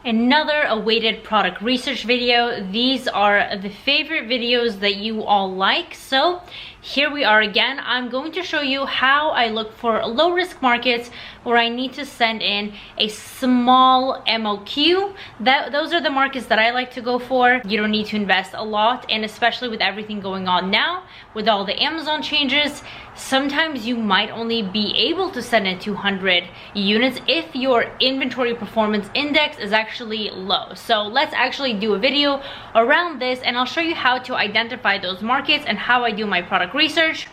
Another awaited product research video. These are the favorite videos that you all like. So here we are again. I'm going to show you how I look for low risk markets where I need to send in a small MOQ. Those are the markets that I like to go for. You don't need to invest a lot, and especially with everything going on now, with all the Amazon changes, sometimes you might only be able to send in 200 units if your inventory performance index is actually low. So let's actually do a video around this, and I'll show you how to identify those markets and how I do my product research.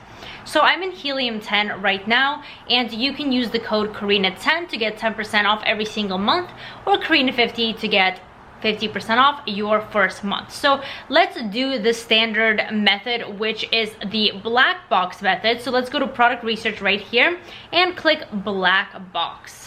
So I'm in Helium 10 right now, and you can use the code Karina10 to get 10% off every single month, or Karina50 to get 50% off your first month. So let's do the standard method, which is the black box method. So let's go to product research right here and click black box.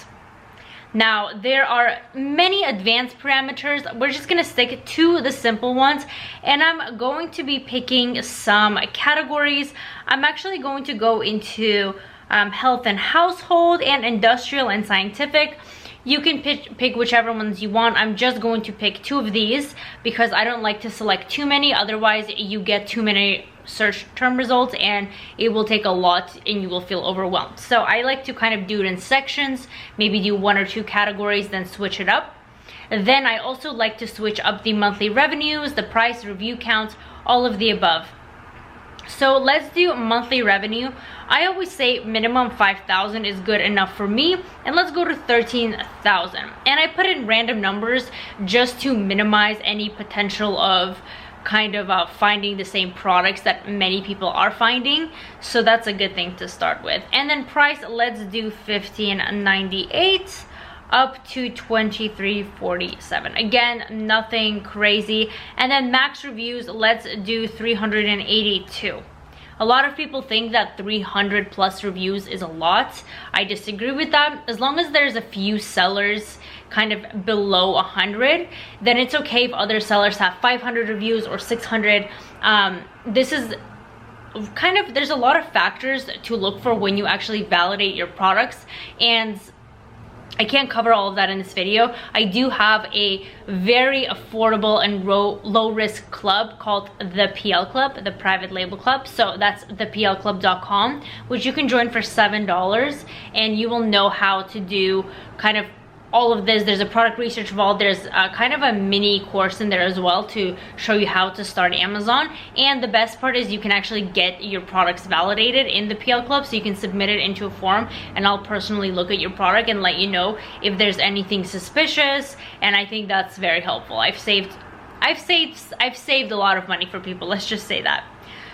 Now, there are many advanced parameters. We're just gonna stick to the simple ones, and I'm going to be picking some categories. I'm actually going to go into health and household and industrial and scientific. You can pick whichever ones you want. I'm just going to pick 2 of these because I don't like to select too many. Otherwise, you get too many search term results and it will take a lot and you will feel overwhelmed. So I like to kind of do it in sections, maybe do 1 or 2 categories, then switch it up. Then I also like to switch up the monthly revenues, the price, review counts, all of the above. So let's do monthly revenue. I always say minimum 5,000 is good enough for me, and let's go to 13,000. And I put in random numbers just to minimize any potential of kind of finding the same products that many people are finding. So that's a good thing to start with. And then price, let's do $15.98 up to $23.47. Again, nothing crazy. And then max reviews, let's do 382. A lot of people think that 300 plus reviews is a lot. I disagree with that. As long as there's a few sellers kind of below 100, then it's okay if other sellers have 500 reviews or 600. This is kind of, there's a lot of factors to look for when you actually validate your products, and I can't cover all of that in this video. I do have a very affordable and low risk club called the PL Club, the private label club. So that's theplclub.com, which you can join for $7, and you will know how to do kind of all of this. There's a product research vault. There's kind of a mini course in there as well to show you how to start Amazon. And the best part is you can actually get your products validated in the PL Club, so you can submit it into a form, and I'll personally look at your product and let you know if there's anything suspicious. And I think that's very helpful. I've saved a lot of money for people, let's just say that.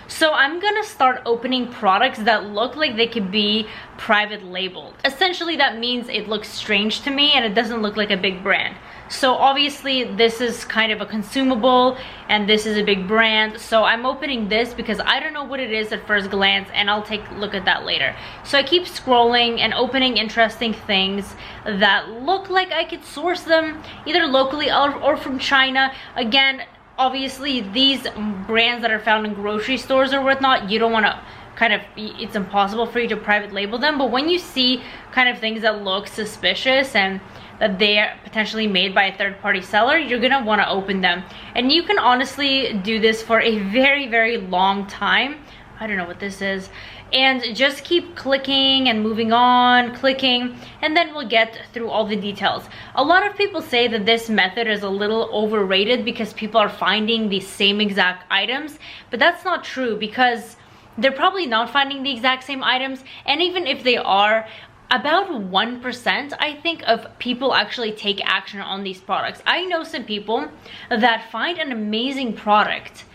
So I'm gonna start opening products that look like they could be private labeled. Essentially, that means it looks strange to me and it doesn't look like a big brand. So obviously this is kind of a consumable and this is a big brand. So I'm opening this because I don't know what it is at first glance, and I'll take a look at that later. So I keep scrolling and opening interesting things that look like I could source them either locally or from China. Again, obviously these brands that are found in grocery stores or whatnot, you don't want to kind of, it's impossible for you to private label them. But when you see kind of things that look suspicious and that they're potentially made by a third-party seller, you're gonna want to open them. And you can honestly do this for a very, very long time. I don't know what this is. And just keep clicking and moving on, clicking, and then we'll get through all the details. A lot of people say that this method is a little overrated because people are finding the same exact items, but that's not true because they're probably not finding the exact same items. And even if they are, about 1% I think of people actually take action on these products. I know some people that find an amazing product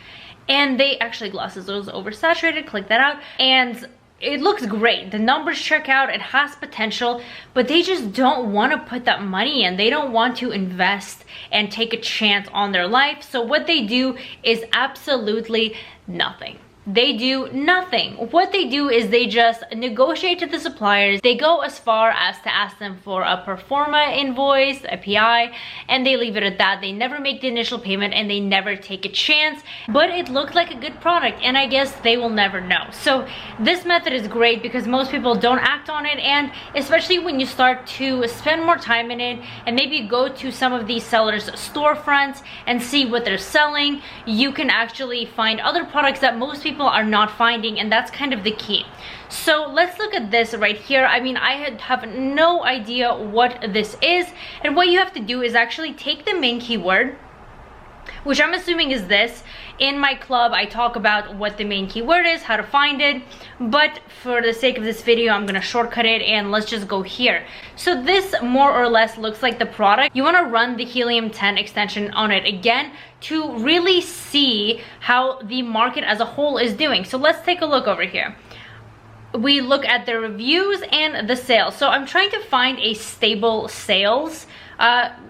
and they actually, glasses was oversaturated, click that out, and it looks great, the numbers check out, it has potential, but they just don't want to put that money in. They don't want to invest and take a chance on their life. So what they do is absolutely nothing. they do nothing. What they do is they just negotiate to the suppliers. They go as far as to ask them for a pro forma invoice, a PI, and they leave it at that. They never make the initial payment and they never take a chance, but it looked like a good product, and I guess they will never know. So this method is great because most people don't act on it, and especially when you start to spend more time in it and maybe go to some of these sellers' storefronts and see what they're selling, you can actually find other products that most people are not finding, and that's kind of the key. So let's look at this right here. I mean, I have no idea what this is, and what you have to do is actually take the main keyword, which I'm assuming is this. In my club, I talk about what the main keyword is, how to find it, but for the sake of this video, I'm gonna shortcut it and let's just go here. So this more or less looks like the product. You wanna run the helium-10 extension on it again to really see how the market as a whole is doing. So let's take a look over here. We look at the reviews and the sales. So I'm trying to find a stable sales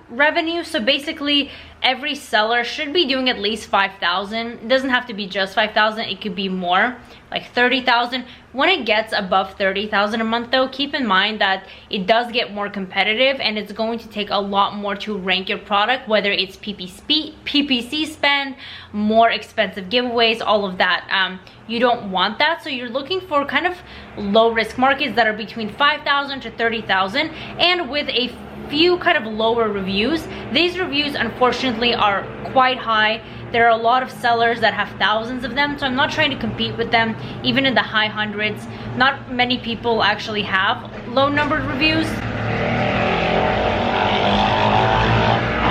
revenue. So basically every seller should be doing at least 5,000. It doesn't have to be just 5,000, it could be more, like 30,000. When it gets above 30,000 a month though, keep in mind that it does get more competitive and it's going to take a lot more to rank your product, whether it's PPC spend, more expensive giveaways, all of that. You don't want that, so you're looking for kind of low risk markets that are between 5,000 to 30,000 and with a few kind of lower reviews. These reviews unfortunately are quite high. There are a lot of sellers that have thousands of them, so I'm not trying to compete with them. Even in the high hundreds, not many people actually have low numbered reviews.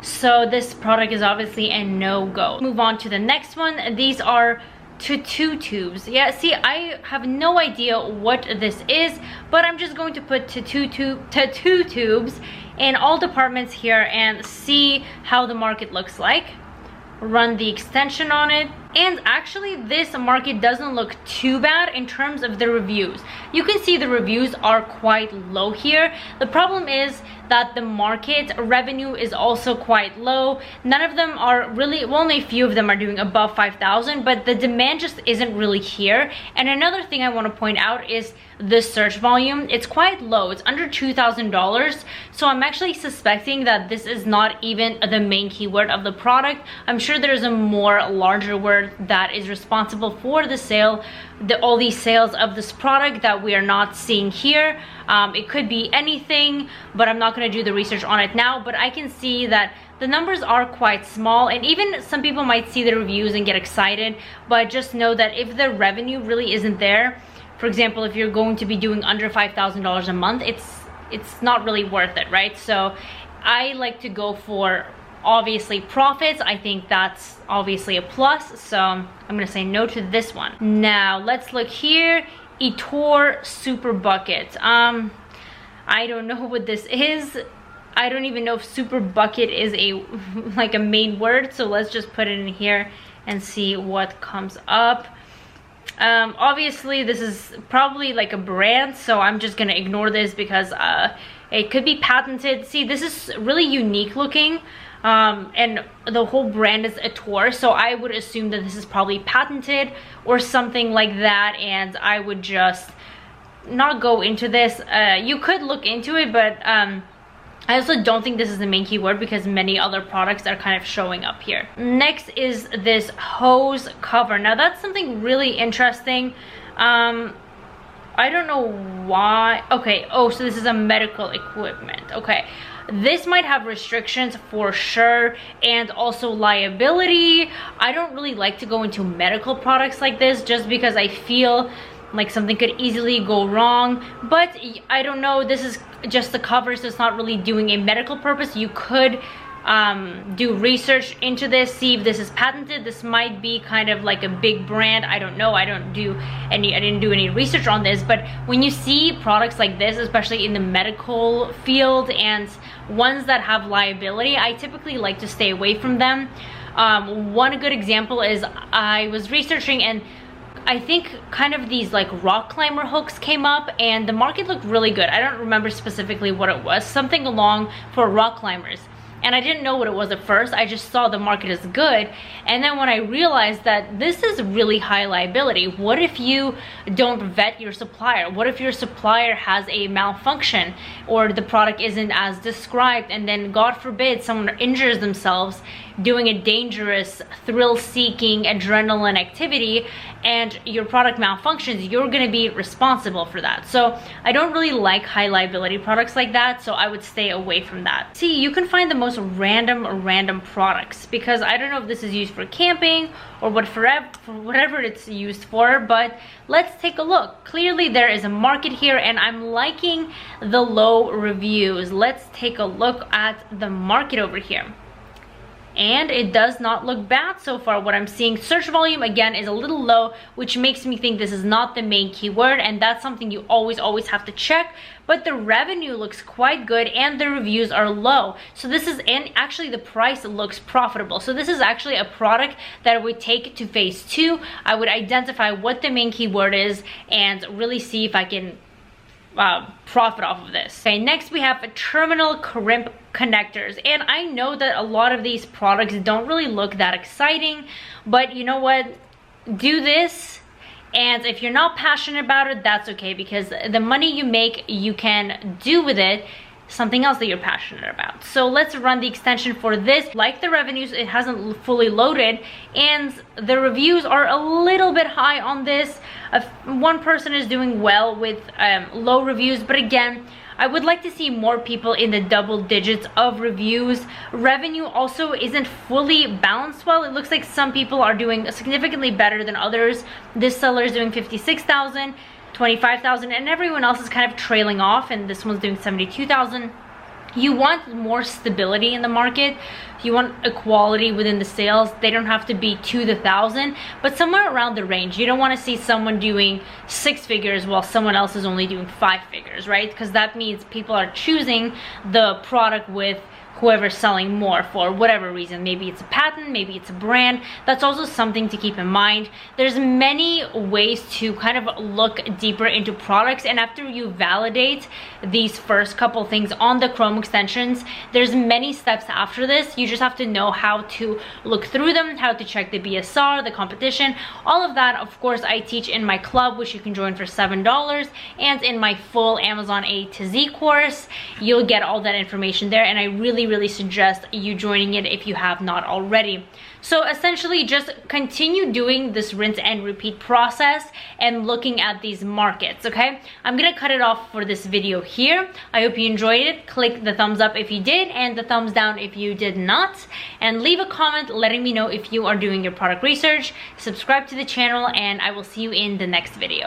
So this product is obviously a no-go. Move on to the next one. These are tattoo tubes. Yeah, see, I have no idea what this is, but I'm just going to put tattoo tubes in all departments here and see how the market looks like. Run the extension on it, and actually this market doesn't look too bad in terms of the reviews. You can see the reviews are quite low here. The problem is that the market revenue is also quite low. None of them are really, well, only a few of them are doing above 5,000, but the demand just isn't really here. And another thing I want to point out is the search volume. It's quite low. It's under $2,000. So I'm actually suspecting that this is not even the main keyword of the product. I'm sure there's a more larger word that is responsible for the sale, all these sales of this product that we are not seeing here. It could be anything, but I'm not going to do the research on it now. But I can see that the numbers are quite small, and even some people might see the reviews and get excited, but just know that if the revenue really isn't there, for example, if you're going to be doing under $5,000 a month, it's not really worth it, right? So I like to go for obviously profits. I think that's obviously a plus, so I'm gonna say no to this one. Now let's look here. Etor Super Bucket. I don't know what this is. I don't even know if Super Bucket is like a main word, so let's just put it in here and see what comes up. Obviously this is probably like a brand, so I'm just gonna ignore this because it could be patented. See, this is really unique looking, and the whole brand is Etor, so I would assume that this is probably patented or something like that, and I would just not go into this. You could look into it, but I also don't think this is the main keyword because many other products are kind of showing up here. Next is this hose cover. Now that's something really interesting. I don't know why. Okay, oh, so this is a medical equipment. Okay, this might have restrictions for sure, and also liability. I don't really like to go into medical products like this just because I feel like something could easily go wrong, but I don't know, this is just the cover, so it's not really doing a medical purpose. You could do research into this, see if this is patented. This might be kind of like a big brand. I don't know. I didn't do any research on this, but when you see products like this, especially in the medical field and ones that have liability, I typically like to stay away from them. One good example is I was researching, and I think kind of these like rock climber hooks came up, and the market looked really good. I don't remember specifically what it was, something along for rock climbers. and I didn't know what it was at first. I just saw the market is good, and then when I realized that this is really high liability, what if you don't vet your supplier? What if your supplier has a malfunction or the product isn't as described, and then God forbid someone injures themselves doing a dangerous, thrill-seeking, adrenaline activity and your product malfunctions? You're going to be responsible for that. So I don't really like high liability products like that, so I would stay away from that. See, you can find the most random products, because I don't know if this is used for camping or whatever it's used for, but let's take a look. Clearly there is a market here, and I'm liking the low reviews. Let's take a look at the market over here. And it does not look bad so far. What I'm seeing, search volume again is a little low, which makes me think this is not the main keyword, and that's something you always have to check. But the revenue looks quite good and the reviews are low. So this is, and actually the price looks profitable. So this is actually a product that I would take to phase 2. I would identify what the main keyword is and really see if I can profit off of this. Okay, next we have terminal crimp connectors, and I know that a lot of these products don't really look that exciting, but you know what, do this, and if you're not passionate about it, that's okay, because the money you make, you can do with it something else that you're passionate about. So let's run the extension for this. Like the revenues, it hasn't fully loaded, and the reviews are a little bit high on this. One person is doing well with low reviews, but again, I would like to see more people in the double digits of reviews. Revenue also isn't fully balanced well. It looks like some people are doing significantly better than others. This seller is doing 56,000, 25,000, and everyone else is kind of trailing off, and this one's doing 72,000. You want more stability in the market. You want equality within the sales. They don't have to be to the thousand, but somewhere around the range. You don't want to see someone doing 6 figures while someone else is only doing 5 figures, right? Because that means people are choosing the product with whoever's selling more for whatever reason. Maybe it's a patent, maybe it's a brand. That's also something to keep in mind. There's many ways to kind of look deeper into products, and after you validate these first couple things on the Chrome extensions, there's many steps after this. You just have to know how to look through them, how to check the BSR, the competition, all of that. Of course, I teach in my club, which you can join for $7, and in my full Amazon A to Z course, you'll get all that information there, and I really suggest you joining it if you have not already. So essentially just continue doing this rinse and repeat process and looking at these markets, okay? I'm gonna cut it off for this video here. I hope you enjoyed it. Click the thumbs up if you did, and the thumbs down if you did not, and leave a comment letting me know if you are doing your product research. Subscribe to the channel, and I will see you in the next video.